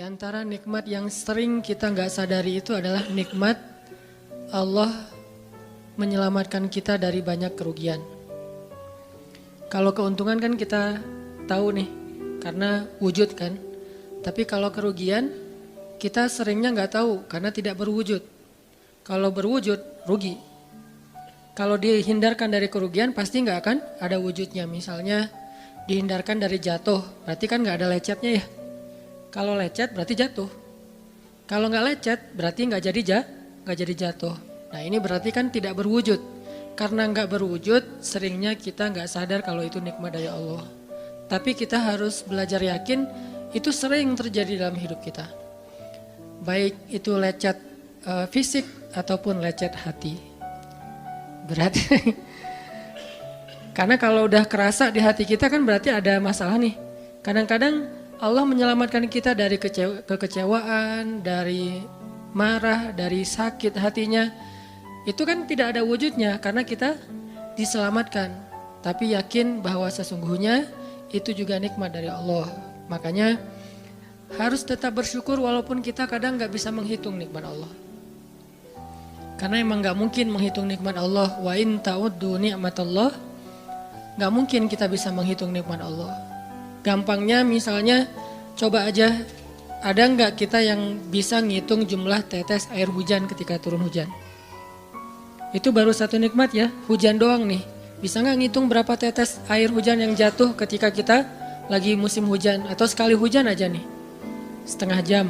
Di antara nikmat yang sering kita nggak sadari itu adalah nikmat Allah menyelamatkan kita dari banyak kerugian. Kalau keuntungan kan kita tahu nih, karena wujud kan. Tapi kalau kerugian, kita seringnya nggak tahu karena tidak berwujud. Kalau berwujud, rugi. Kalau dihindarkan dari kerugian, pasti nggak akan ada wujudnya. Misalnya dihindarkan dari jatuh, berarti kan nggak ada lecetnya ya. Kalau lecet berarti jatuh. Kalau nggak lecet berarti nggak jadi jatuh. Nah ini berarti kan tidak berwujud. Karena nggak berwujud, seringnya kita nggak sadar kalau itu nikmat dari Allah. Tapi kita harus belajar yakin itu sering terjadi dalam hidup kita. Baik itu lecet fisik ataupun lecet hati. Berat. Karena kalau udah kerasa di hati kita kan berarti ada masalah nih. Kadang-kadang Allah menyelamatkan kita dari kekecewaan, dari marah, dari sakit hatinya. Itu kan tidak ada wujudnya karena kita diselamatkan. Tapi yakin bahwa sesungguhnya itu juga nikmat dari Allah. Makanya harus tetap bersyukur walaupun kita kadang gak bisa menghitung nikmat Allah. Karena emang gak mungkin menghitung nikmat Allah. Wa in ta'uddu ni'matallah. Gak mungkin kita bisa menghitung nikmat Allah. Gampangnya misalnya coba aja, ada nggak kita yang bisa ngitung jumlah tetes air hujan ketika turun hujan? Itu baru satu nikmat ya, hujan doang nih. Bisa nggak ngitung berapa tetes air hujan yang jatuh ketika kita lagi musim hujan? Atau sekali hujan aja nih, setengah jam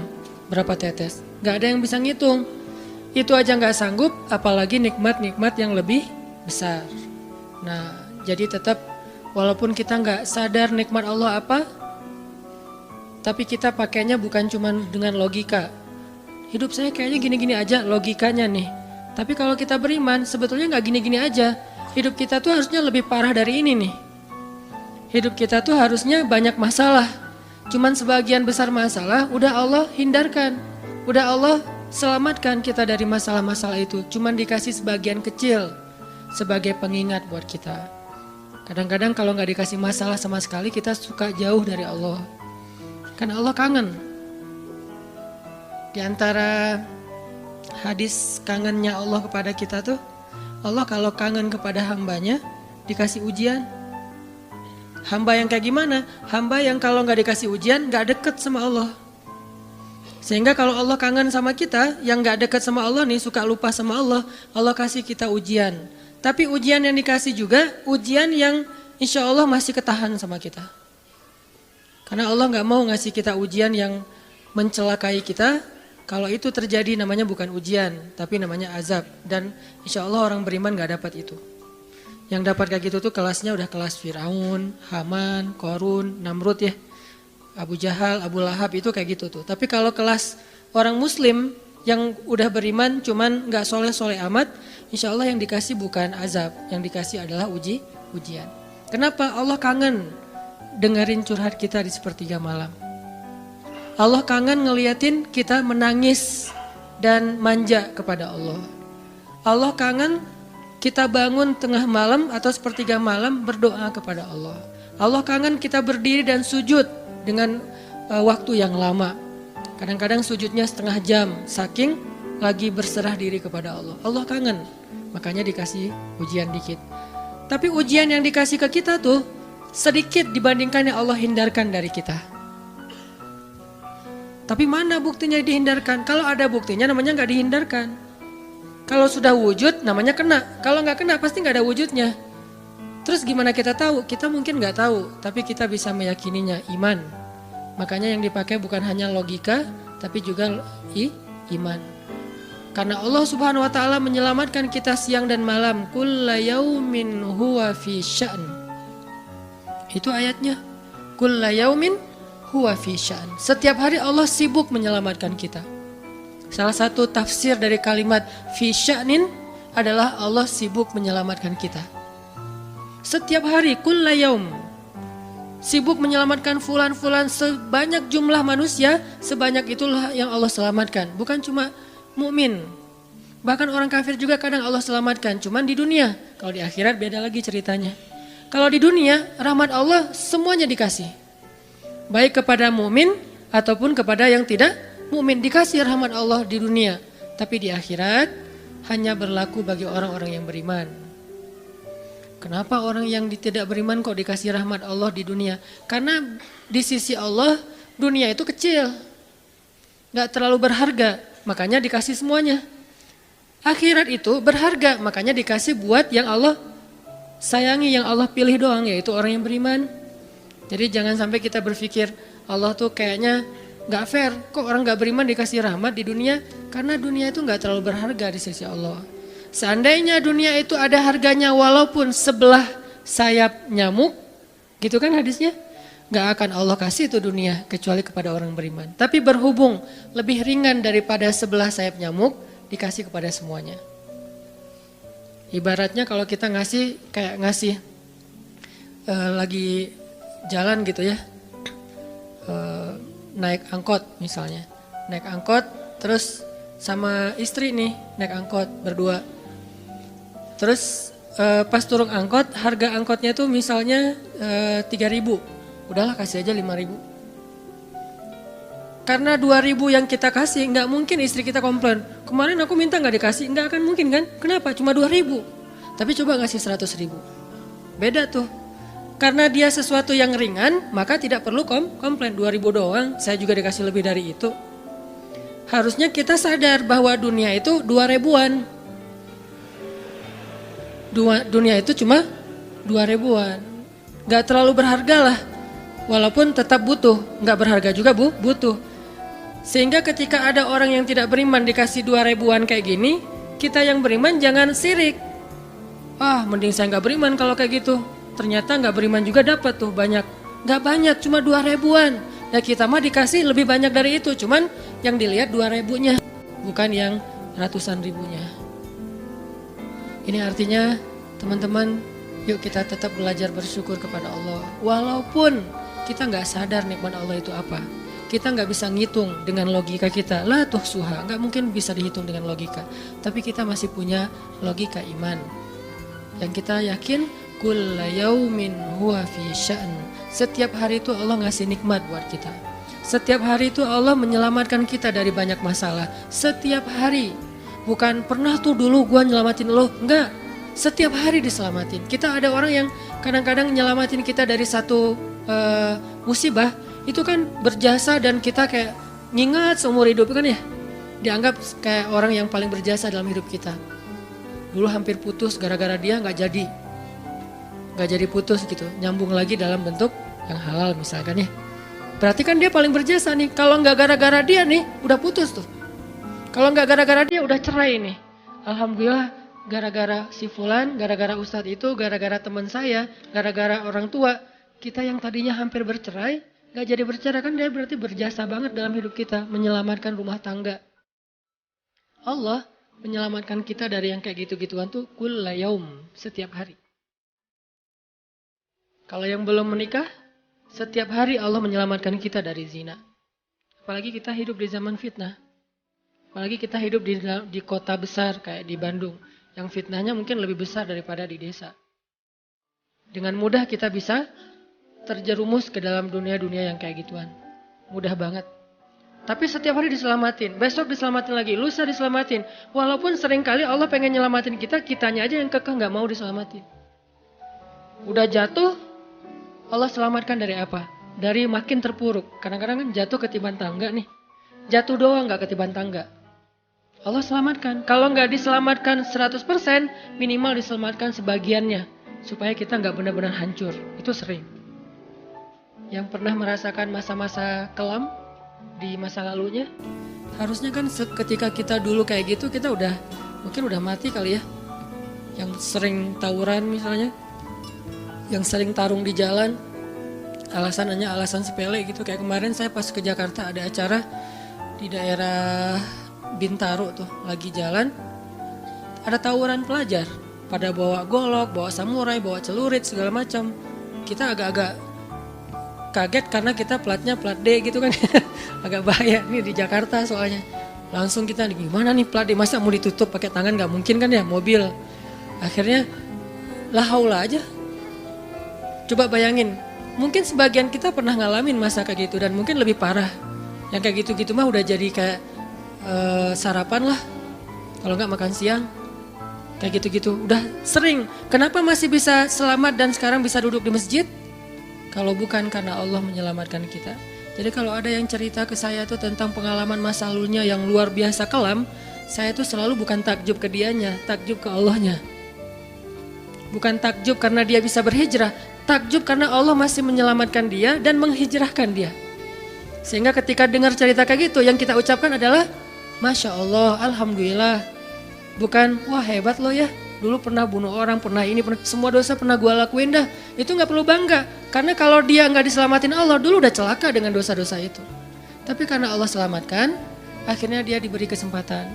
berapa tetes? Nggak ada yang bisa ngitung. Itu aja nggak sanggup, apalagi nikmat-nikmat yang lebih besar. Nah jadi tetap walaupun kita nggak sadar nikmat Allah apa, tapi kita pakainya bukan cuma dengan logika. Hidup saya kayaknya gini-gini aja logikanya nih. Tapi kalau kita beriman sebetulnya nggak gini-gini aja. Hidup kita tuh harusnya lebih parah dari ini nih. Hidup kita tuh harusnya banyak masalah. Cuman sebagian besar masalah udah Allah hindarkan. Udah Allah selamatkan kita dari masalah-masalah itu. Cuman dikasih sebagian kecil sebagai pengingat buat kita. Kadang-kadang kalau nggak dikasih masalah sama sekali kita suka jauh dari Allah. Karena Allah kangen. Di antara hadis kangennya Allah kepada kita tuh, Allah kalau kangen kepada hambanya dikasih ujian. Hamba yang kayak gimana? Hamba yang kalau nggak dikasih ujian nggak deket sama Allah. Sehingga kalau Allah kangen sama kita, yang nggak deket sama Allah nih suka lupa sama Allah, Allah kasih kita ujian. Tapi ujian yang dikasih juga ujian yang insya Allah masih ketahan sama kita. Karena Allah gak mau ngasih kita ujian yang mencelakai kita. Kalau itu terjadi namanya bukan ujian, tapi namanya azab. Dan insya Allah orang beriman gak dapat itu. Yang dapat kayak gitu tuh kelasnya udah kelas Firaun, Haman, Korun, Namrud ya. Abu Jahal, Abu Lahab itu kayak gitu tuh. Tapi kalau kelas orang muslim yang udah beriman cuman gak soleh-soleh amat, insya Allah yang dikasih bukan azab, yang dikasih adalah ujian. Kenapa? Allah kangen dengerin curhat kita di sepertiga malam. Allah kangen ngeliatin kita menangis dan manja kepada Allah. Allah kangen kita bangun tengah malam atau sepertiga malam berdoa kepada Allah. Allah kangen kita berdiri dan sujud dengan waktu yang lama. Kadang-kadang sujudnya setengah jam, saking lagi berserah diri kepada Allah. Allah kangen, makanya dikasih ujian dikit. Tapi ujian yang dikasih ke kita tuh sedikit dibandingkan yang Allah hindarkan dari kita. Tapi mana buktinya dihindarkan? Kalau ada buktinya namanya gak dihindarkan. Kalau sudah wujud namanya kena. Kalau gak kena pasti gak ada wujudnya. Terus gimana kita tahu? Kita mungkin gak tahu, tapi kita bisa meyakininya, iman. Makanya yang dipakai bukan hanya logika, tapi juga iman. Karena Allah Subhanahu wa taala menyelamatkan kita siang dan malam. Kulla yaumin huwa fi sya'n. Itu ayatnya. Kulla yaumin huwa fi sya'n. Setiap hari Allah sibuk menyelamatkan kita. Salah satu tafsir dari kalimat fi sya'nin adalah Allah sibuk menyelamatkan kita. Setiap hari kulla yaum. Sibuk menyelamatkan fulan-fulan, sebanyak jumlah manusia, sebanyak itulah yang Allah selamatkan. Bukan cuma mukmin. Bahkan orang kafir juga kadang Allah selamatkan, cuman di dunia. Kalau di akhirat beda lagi ceritanya. Kalau di dunia, rahmat Allah semuanya dikasih. Baik kepada mukmin ataupun kepada yang tidak mukmin. Dikasih rahmat Allah di dunia, tapi di akhirat hanya berlaku bagi orang-orang yang beriman. Kenapa orang yang tidak beriman kok dikasih rahmat Allah di dunia? Karena di sisi Allah dunia itu kecil, gak terlalu berharga, makanya dikasih semuanya. Akhirat itu berharga, makanya dikasih buat yang Allah sayangi, yang Allah pilih doang, yaitu orang yang beriman. Jadi jangan sampai kita berpikir Allah tuh kayaknya gak fair, kok orang gak beriman dikasih rahmat di dunia? Karena dunia itu gak terlalu berharga di sisi Allah. Seandainya dunia itu ada harganya walaupun sebelah sayap nyamuk, gitu kan hadisnya, gak akan Allah kasih itu dunia kecuali kepada orang beriman. Tapi berhubung lebih ringan daripada sebelah sayap nyamuk, dikasih kepada semuanya. Ibaratnya kalau kita ngasih kayak ngasih lagi jalan gitu ya, naik angkot misalnya, naik angkot terus sama istri nih naik angkot berdua. Terus pas turun angkot, harga angkotnya tuh misalnya 3.000, udahlah kasih aja 5.000. Karena 2.000 yang kita kasih, nggak mungkin istri kita komplain. Kemarin aku minta nggak dikasih, nggak akan mungkin kan? Kenapa? Cuma 2.000. Tapi coba ngasih 100.000. Beda tuh. Karena dia sesuatu yang ringan, maka tidak perlu komplain. 2.000 doang, saya juga dikasih lebih dari itu. Harusnya kita sadar bahwa dunia itu 2.000-an. Dunia itu cuma 2.000-an. Nggak terlalu berharga lah. Walaupun tetap butuh, nggak berharga juga butuh. Sehingga ketika ada orang yang tidak beriman dikasih 2.000-an kayak gini, kita yang beriman jangan sirik. Mending saya nggak beriman kalau kayak gitu. Ternyata nggak beriman juga dapat tuh banyak. Nggak banyak, cuma 2.000-an. Ya kita mah dikasih lebih banyak dari itu, cuman yang dilihat 2.000-nya, bukan yang ratusan ribunya. Ini artinya teman-teman, yuk kita tetap belajar bersyukur kepada Allah. Walaupun kita nggak sadar nikmat Allah itu apa. Kita nggak bisa ngitung dengan logika kita. La tuhsuha, nggak mungkin bisa dihitung dengan logika. Tapi kita masih punya logika iman. Yang kita yakin, kulla yaumin huwa fi sya'n. Setiap hari itu Allah ngasih nikmat buat kita. Setiap hari itu Allah menyelamatkan kita dari banyak masalah. Setiap hari. Bukan pernah tuh dulu gua nyelamatin lo, enggak. Setiap hari diselamatin. Kita ada orang yang kadang-kadang nyelamatin kita dari satu musibah, itu kan berjasa dan kita kayak ngingat seumur hidup kan ya. Dianggap kayak orang yang paling berjasa dalam hidup kita. Dulu hampir putus gara-gara dia nggak jadi putus gitu. Nyambung lagi dalam bentuk yang halal misalkan ya. Berarti kan dia paling berjasa nih. Kalau nggak gara-gara dia nih udah putus tuh. Kalau nggak gara-gara dia udah cerai nih. Alhamdulillah gara-gara si fulan, gara-gara ustadz itu, gara-gara teman saya, gara-gara orang tua. Kita yang tadinya hampir bercerai, gak jadi bercerai kan dia berarti berjasa banget dalam hidup kita. Menyelamatkan rumah tangga. Allah menyelamatkan kita dari yang kayak gitu-gituan tuh kulla yaum, setiap hari. Kalau yang belum menikah, setiap hari Allah menyelamatkan kita dari zina. Apalagi kita hidup di zaman fitnah. Apalagi kita hidup di kota besar kayak di Bandung. Yang fitnahnya mungkin lebih besar daripada di desa. Dengan mudah kita bisa terjerumus ke dalam dunia-dunia yang kayak gituan. Mudah banget. Tapi setiap hari diselamatin. Besok diselamatin lagi. Lusa diselamatin. Walaupun seringkali Allah pengen nyelamatin kita. Kitanya aja yang kekeh gak mau diselamatin. Udah jatuh. Allah selamatkan dari apa? Dari makin terpuruk. Kadang-kadang kan jatuh ketiban tangga nih. Jatuh doang gak ketiban tangga. Allah selamatkan. Kalau gak diselamatkan 100%. Minimal diselamatkan sebagiannya. Supaya kita gak benar-benar hancur. Itu sering. Yang pernah merasakan masa-masa kelam di masa lalunya, harusnya kan ketika kita dulu kayak gitu kita mungkin udah mati kali ya. Yang sering tawuran misalnya, yang sering tarung di jalan, alasannya alasan sepele gitu. Kayak kemarin saya pas ke Jakarta ada acara di daerah Bintaro tuh, lagi jalan, ada tawuran pelajar, pada bawa golok, bawa samurai, bawa celurit segala macam. Kita agak-agak kaget karena kita platnya plat D gitu kan. Agak bahaya nih di Jakarta soalnya. Langsung kita gimana nih plat D, masa mau ditutup pakai tangan, gak mungkin kan ya mobil. Akhirnya la haula aja. Coba bayangin, mungkin sebagian kita pernah ngalamin masa kayak gitu dan mungkin lebih parah. Yang kayak gitu-gitu mah udah jadi kayak sarapan lah. Kalau nggak makan siang. Kayak gitu-gitu. Udah sering. Kenapa masih bisa selamat dan sekarang bisa duduk di masjid? Kalau bukan karena Allah menyelamatkan kita. Jadi kalau ada yang cerita ke saya tuh tentang pengalaman masa lalunya yang luar biasa kelam, saya tuh selalu bukan takjub ke dianya, takjub ke Allahnya. Bukan takjub karena dia bisa berhijrah, takjub karena Allah masih menyelamatkan dia dan menghijrahkan dia. Sehingga ketika dengar cerita kayak gitu, yang kita ucapkan adalah Masya Allah, Alhamdulillah. Bukan, wah hebat lo ya, dulu pernah bunuh orang, pernah ini, pernah, semua dosa pernah gue lakuin dah. Itu gak perlu bangga, karena kalau dia gak diselamatin Allah, dulu udah celaka dengan dosa-dosa itu. Tapi karena Allah selamatkan, akhirnya dia diberi kesempatan.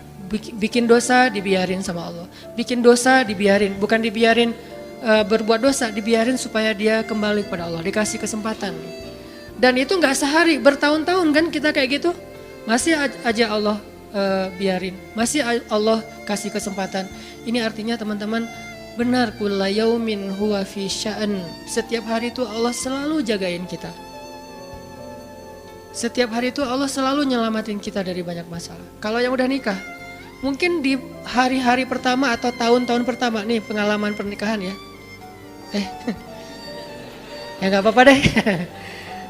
Bikin dosa dibiarin sama Allah. Bikin dosa dibiarin, bukan dibiarin berbuat dosa, dibiarin supaya dia kembali kepada Allah, dikasih kesempatan. Dan itu gak sehari, bertahun-tahun kan kita kayak gitu. Masih aja Allah biarin, masih Allah kasih kesempatan. Ini artinya teman-teman, benar kulla yaumin huwa fi sya'an. Setiap hari itu Allah selalu jagain kita. Setiap hari itu Allah selalu nyelamatin kita dari banyak masalah. Kalau yang udah nikah, mungkin di hari-hari pertama atau tahun-tahun pertama nih pengalaman pernikahan ya. Ya gak apa-apa deh.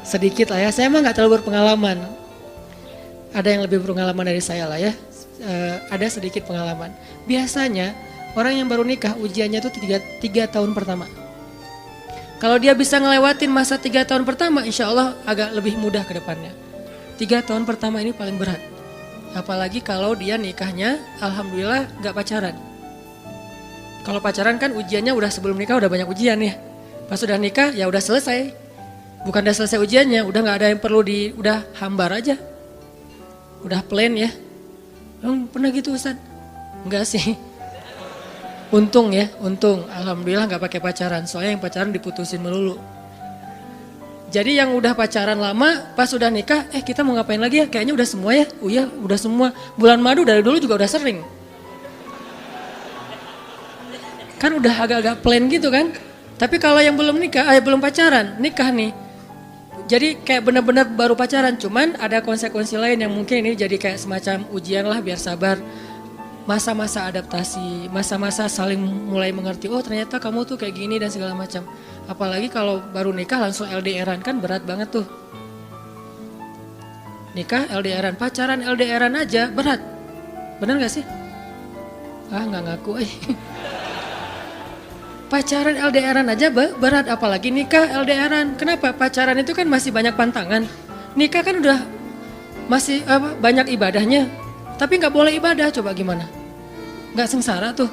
Sedikit lah ya, saya emang gak terlalu berpengalaman. Ada yang lebih berpengalaman dari saya lah ya. Ada sedikit pengalaman. Biasanya orang yang baru nikah ujiannya itu 3 tahun pertama. Kalau dia bisa ngelewatin masa 3 tahun pertama, insya Allah agak lebih mudah ke depannya. 3 tahun pertama ini paling berat. Apalagi kalau dia nikahnya, alhamdulillah gak pacaran. Kalau pacaran kan ujiannya udah sebelum nikah udah banyak ujian ya. Pas udah nikah ya udah selesai. Bukan udah selesai ujiannya, udah gak ada yang perlu udah hambar aja. Udah plain ya. Pernah gitu Ustaz? Enggak sih. Untung ya, untung. Alhamdulillah gak pakai pacaran. Soalnya yang pacaran diputusin melulu. Jadi yang udah pacaran lama, pas udah nikah, kita mau ngapain lagi ya? Kayaknya udah semua ya. Oh iya, udah semua. Bulan madu dari dulu juga udah sering. Kan udah agak-agak plain gitu kan. Tapi kalau yang belum nikah, belum pacaran, nikah nih. Jadi kayak benar-benar baru pacaran, cuman ada konsekuensi lain yang mungkin ini jadi kayak semacam ujian lah biar sabar. Masa-masa adaptasi, masa-masa saling mulai mengerti, oh ternyata kamu tuh kayak gini dan segala macam. Apalagi kalau baru nikah langsung LDRan kan berat banget tuh. Nikah LDRan, pacaran LDRan aja berat. Bener gak sih? Nggak ngaku. Pacaran LDRan aja berat, apalagi nikah LDRan. Kenapa? Pacaran itu kan masih banyak pantangan. Nikah kan udah masih banyak ibadahnya. Tapi nggak boleh ibadah, coba gimana? Nggak sengsara tuh,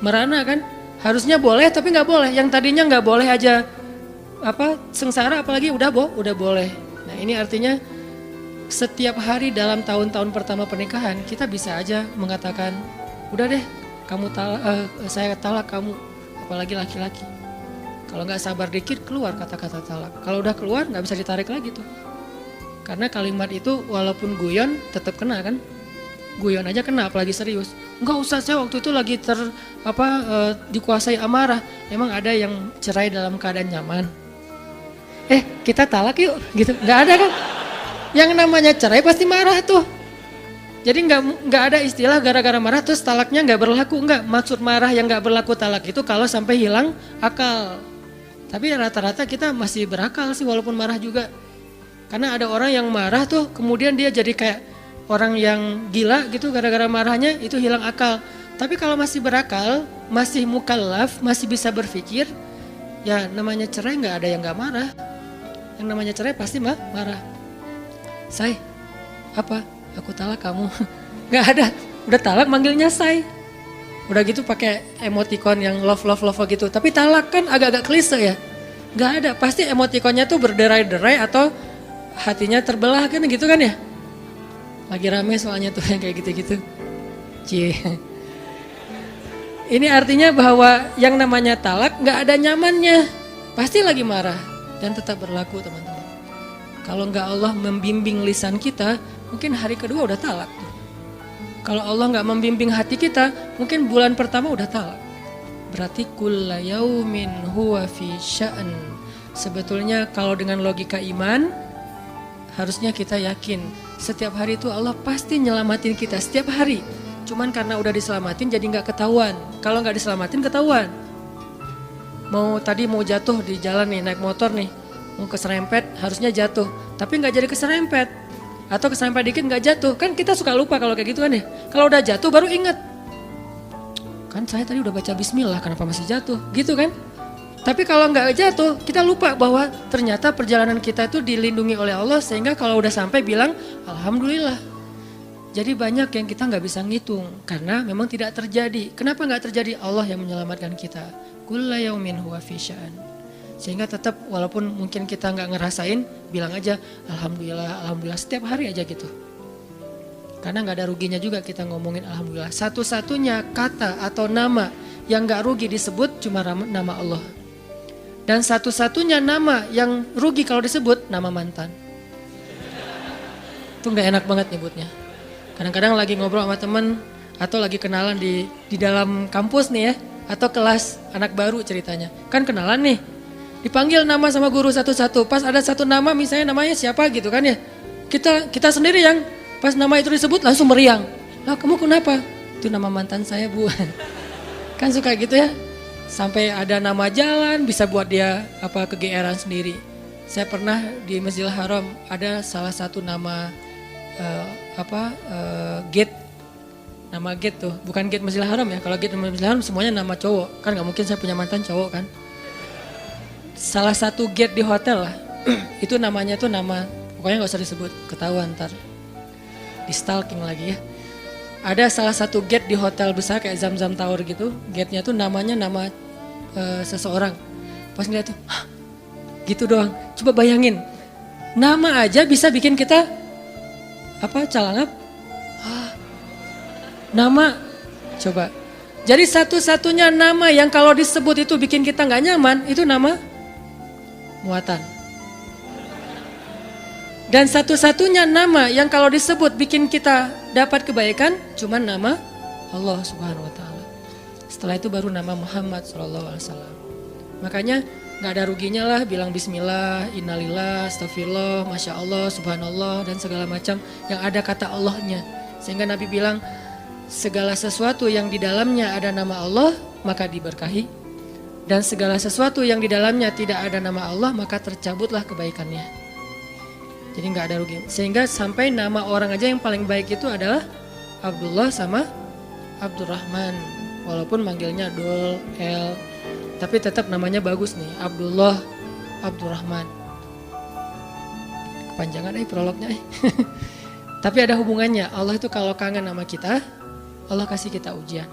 merana kan? Harusnya boleh tapi nggak boleh. Yang tadinya nggak boleh aja sengsara, apalagi udah boleh. Nah ini artinya setiap hari dalam tahun-tahun pertama pernikahan kita bisa aja mengatakan, udah deh, saya talak kamu. Apalagi laki-laki. Kalau nggak sabar dikit keluar kata-kata talak. Kalau udah keluar nggak bisa ditarik lagi tuh. Karena kalimat itu walaupun guyon tetap kena kan. Guyon aja kena, apalagi serius. Enggak usah, saya waktu itu lagi dikuasai amarah. Emang ada yang cerai dalam keadaan nyaman? Kita talak yuk, gitu. Nggak ada kan? Yang namanya cerai pasti marah tuh. Jadi nggak ada istilah gara-gara marah terus talaknya nggak berlaku. Nggak, maksud marah yang nggak berlaku talak itu kalau sampai hilang akal. Tapi rata-rata kita masih berakal sih walaupun marah juga. Karena ada orang yang marah tuh kemudian dia jadi kayak orang yang gila gitu gara-gara marahnya, itu hilang akal. Tapi kalau masih berakal, masih mukallaf, masih bisa berpikir, ya namanya cerai nggak ada yang nggak marah. Yang namanya cerai pasti marah. Say, aku talak kamu. Nggak ada, udah talak manggilnya say. Udah gitu pakai emoticon yang love gitu. Tapi talak kan agak-agak klise ya. Nggak ada, pasti emoticonnya tuh berderai-derai atau hatinya terbelah kan gitu kan ya. Lagi rame soalnya tuh yang kayak gitu-gitu. Ini artinya bahwa yang namanya talak nggak ada nyamannya. Pasti lagi marah dan tetap berlaku teman-teman. Kalau nggak Allah membimbing lisan kita, mungkin hari kedua udah talak tuh. Kalau Allah nggak membimbing hati kita, mungkin bulan pertama udah talak. Berarti kulla yaumin huwa fi sya'an. Sebetulnya kalau dengan logika iman, harusnya kita yakin Setiap hari itu Allah pasti nyelamatin kita, setiap hari. Cuman karena udah diselamatin jadi nggak ketahuan. Kalau nggak diselamatin ketahuan. Mau jatuh di jalan nih, naik motor nih, mau keserempet harusnya jatuh, tapi nggak jadi keserempet. Atau keserempet dikit nggak jatuh, kan kita suka lupa kalau kayak gitu kan ya. Kalau udah jatuh baru ingat, kan saya tadi udah baca bismillah, kenapa masih jatuh, gitu kan. Tapi kalau nggak jatuh, kita lupa bahwa ternyata perjalanan kita itu dilindungi oleh Allah, sehingga kalau udah sampai bilang alhamdulillah. Jadi banyak yang kita nggak bisa ngitung, karena memang tidak terjadi. Kenapa nggak terjadi? Allah yang menyelamatkan kita. Kulla yaumin huwa fi sya'an. Sehingga tetap walaupun mungkin kita nggak ngerasain, bilang aja alhamdulillah, alhamdulillah setiap hari aja gitu. Karena nggak ada ruginya juga kita ngomongin alhamdulillah. Satu-satunya kata atau nama yang nggak rugi disebut cuma nama Allah. Dan satu-satunya nama yang rugi kalau disebut nama mantan. Itu nggak enak banget nyebutnya. Kadang-kadang lagi ngobrol sama temen atau lagi kenalan di dalam kampus nih ya, atau kelas anak baru ceritanya. Kan kenalan nih, dipanggil nama sama guru satu-satu. Pas ada satu nama misalnya namanya siapa gitu kan ya. Kita sendiri yang pas nama itu disebut langsung meriang. Lah kamu kenapa? Itu nama mantan saya bu. Kan suka gitu ya. Sampai ada nama jalan bisa buat dia kegeeran sendiri. Saya pernah di Masjidil Haram ada salah satu nama gate. Nama gate tuh, bukan gate Masjidil Haram ya. Kalau gate Masjidil Haram semuanya nama cowok. Kan gak mungkin saya punya mantan cowok kan. Salah satu gate di hotel lah. Itu namanya tuh nama, pokoknya gak usah disebut, ketahuan ntar. Di stalking lagi ya. Ada salah satu gate di hotel besar kayak Zamzam Tower gitu. Gate-nya tuh namanya nama seseorang. Pas ngeliat tuh, hah, gitu doang. Coba bayangin, nama aja bisa bikin kita calangap. Nama, coba. Jadi satu-satunya nama yang kalau disebut itu bikin kita nggak nyaman, itu nama muatan. Dan satu-satunya nama yang kalau disebut bikin kita dapat kebaikan, cuma nama Allah Subhanahu Wa Taala. Setelah itu baru nama Muhammad SAW. Makanya nggak ada ruginya lah bilang Bismillah, Innalillah, Astagfirullah, Masya Allah, Subhanallah dan segala macam yang ada kata Allahnya. Sehingga Nabi bilang, segala sesuatu yang di dalamnya ada nama Allah maka diberkahi, dan segala sesuatu yang di dalamnya tidak ada nama Allah maka tercabutlah kebaikannya. Jadi nggak ada rugi. Sehingga sampai nama orang aja yang paling baik itu adalah Abdullah sama Abdurrahman, walaupun manggilnya Dul, El, tapi tetap namanya bagus nih, Abdullah, Abdurrahman. Kepanjangan prolognya. Tapi ada hubungannya. Allah itu kalau kangen sama kita, Allah kasih kita ujian.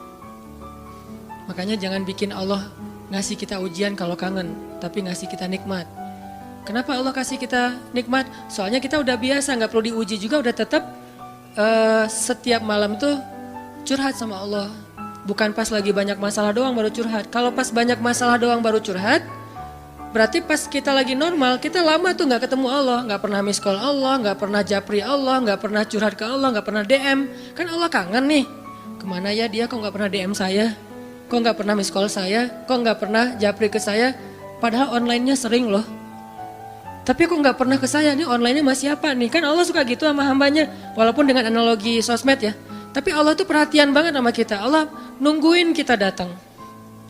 Makanya jangan bikin Allah ngasih kita ujian kalau kangen, tapi ngasih kita nikmat. Kenapa Allah kasih kita nikmat? Soalnya kita udah biasa, gak perlu diuji juga, udah tetap setiap malam tuh curhat sama Allah. Bukan pas lagi banyak masalah doang baru curhat. Kalau pas banyak masalah doang baru curhat, berarti pas kita lagi normal, kita lama tuh gak ketemu Allah. Gak pernah miss call Allah, gak pernah japri Allah, gak pernah curhat ke Allah, gak pernah DM. Kan Allah kangen nih. Kemana ya dia, kok gak pernah DM saya? Kok gak pernah miss call saya? Kok gak pernah japri ke saya? Padahal online-nya sering loh. Tapi kok gak pernah ke saya, nih online-nya masih apa nih? Kan Allah suka gitu sama hambanya. Walaupun dengan analogi sosmed ya. Tapi Allah tuh perhatian banget sama kita. Allah nungguin kita datang.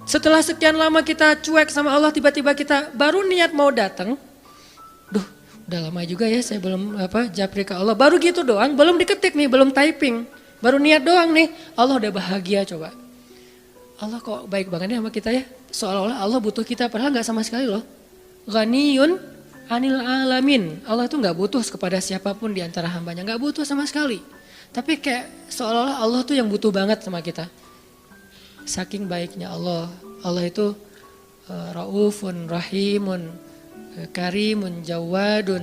Setelah sekian lama kita cuek sama Allah, tiba-tiba kita baru niat mau datang. Duh, udah lama juga ya saya belum japri ke Allah. Baru gitu doang, belum diketik nih, belum typing. Baru niat doang nih, Allah udah bahagia coba. Allah kok baik banget ya sama kita ya. Seolah-olah Allah butuh kita, padahal gak sama sekali loh. Ghaniyun anil alamin. Allah tuh gak butuh kepada siapapun di antara hambanya, gak butuh sama sekali. Tapi kayak seolah-olah Allah tuh yang butuh banget sama kita. Saking baiknya Allah. Allah itu raufun, rahimun, karimun, jawadun,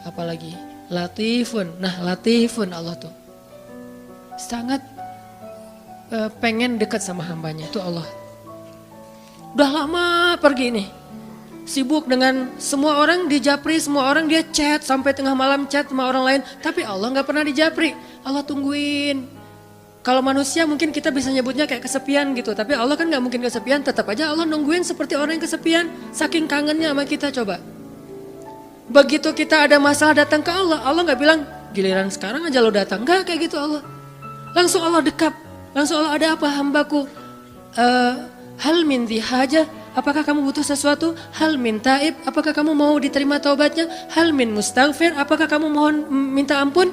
apalagi latifun. Nah latifun Allah tuh. Sangat pengen dekat sama hambanya, itu Allah. Udah lama pergi nih, sibuk dengan semua orang dijapri, semua orang dia chat sampai tengah malam chat sama orang lain, tapi Allah nggak pernah dijapri. Allah tungguin. Kalau manusia mungkin kita bisa nyebutnya kayak kesepian gitu, tapi Allah kan nggak mungkin kesepian, tetap aja Allah nungguin seperti orang yang kesepian, saking kangennya sama kita coba. Begitu kita ada masalah datang ke Allah, Allah nggak bilang giliran sekarang aja lo datang. Enggak kayak gitu Allah. Langsung Allah dekap. Langsung Allah, ada apa hambaku? Hal min haja, apakah kamu butuh sesuatu? Hal min taib, apakah kamu mau diterima taubatnya? Hal min mustaghfir, apakah kamu mohon minta ampun?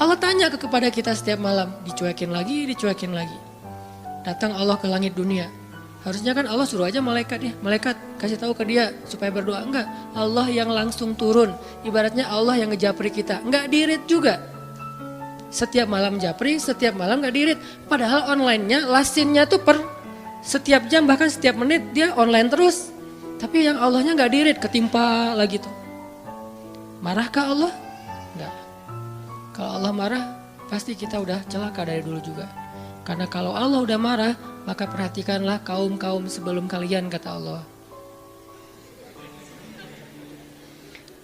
Allah tanya kepada kita setiap malam, dicuekin lagi. Datang Allah ke langit dunia. Harusnya kan Allah suruh aja malaikat kasih tahu ke dia supaya berdoa. Enggak, Allah yang langsung turun. Ibaratnya Allah yang ngejapri kita. Enggak dirit juga. Setiap malam japri, setiap malam enggak dirit. Padahal online-nya, lasinnya tuh per setiap jam bahkan setiap menit dia online terus. Tapi yang Allahnya enggak dirit, ketimpa lagi tuh. Marahkah Allah? Enggak. Kalau Allah marah, pasti kita udah celaka dari dulu juga. Karena kalau Allah udah marah, maka perhatikanlah kaum-kaum sebelum kalian, kata Allah.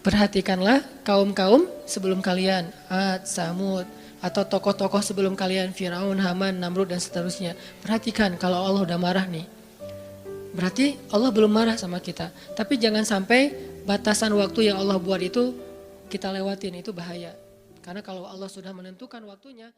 Perhatikanlah kaum-kaum sebelum kalian, Ad, Samud, atau tokoh-tokoh sebelum kalian, Firaun, Haman, Namrud, dan seterusnya. Perhatikan kalau Allah udah marah nih. Berarti Allah belum marah sama kita. Tapi jangan sampai batasan waktu yang Allah buat itu kita lewatin, itu bahaya. Karena kalau Allah sudah menentukan waktunya,